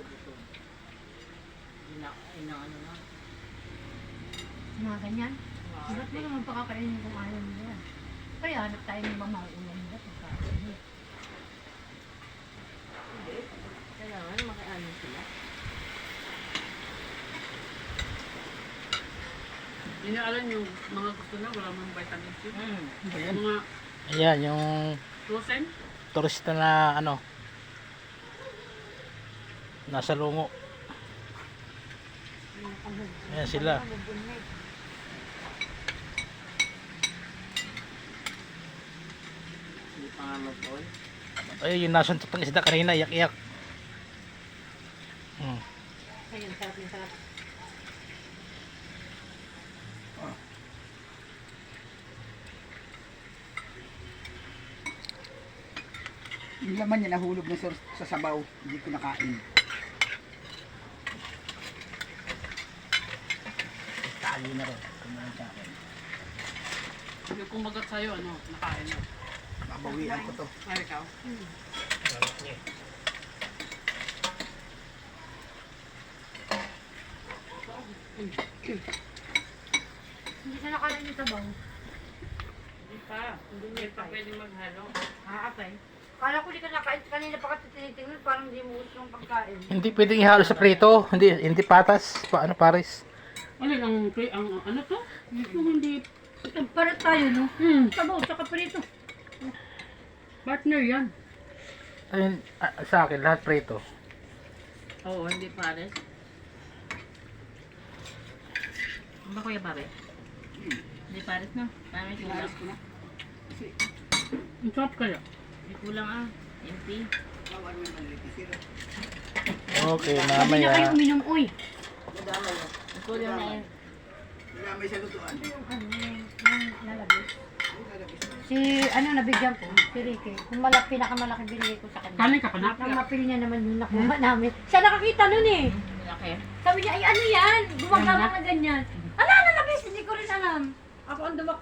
gutom. Inaano na. Mga ganyan. Ba't mo naman pakakainin kung ayaw nila? Kaya hanap tayo ng mga mauulan nila pagkain. Kailangan makianin sila. Hindi niya alam yung mga gusto na, wala mong vitamin C. Ayan. Mga Ayan, yung frozen. turista na ano, nasa lungo. Ayan sila. Hindi pa nga mag-on. Ay, yung nasuntok ng isda kanina, iyak-iyak. Ayun, sarap yung sarap. Yung laman niya nahulog na sa sabaw, hindi ko nakain. Tali na rin. Kumain sa akin. Yung kumagat sa'yo, ano, nakain mo. Babawian ko to. Ay, ikaw. Hindi ka nakain yung sabaw. Hindi pa. Hindi pa pwede maghalo. Okay. Kala ko di ka nakain. Kanina pa ka tinitingnan parang di mo gusto yung pagkain. Hindi pwedeng ihalo sa prito, hindi patas, paano pares. Alin ang ano to? Yung hindi Para tayo, no? Sabaw, saka prito. partner yan. Ayun, sa akin, lahat prito. Oo, hindi pares. Ano ba kuya pare? Hindi pares no? Parang may kulang. Inaayos ko na. Kasi, Ang sarap kaya. May kulang empty. bawal mo yung malilitis. Pero, Okay, Sabi na kayo mamaya. uminom, uy. nadamay yun. May kulang na yun. Nadamay sa lutuan. Yung ano, yung nalabis. Yung lalabis. Si, ano, nabigyan ko, si Ricky. Kung pinakamalaki binigay ko sa kanya. Kanin ka pa na? Nang mapili niya naman yung nakuha namin. Siya nakakita nun eh. Malaki. Sabi niya, ay ano yan? Gumagama na ganyan. Ala, nalabis, hindi ko rin alam. Ako ang dumak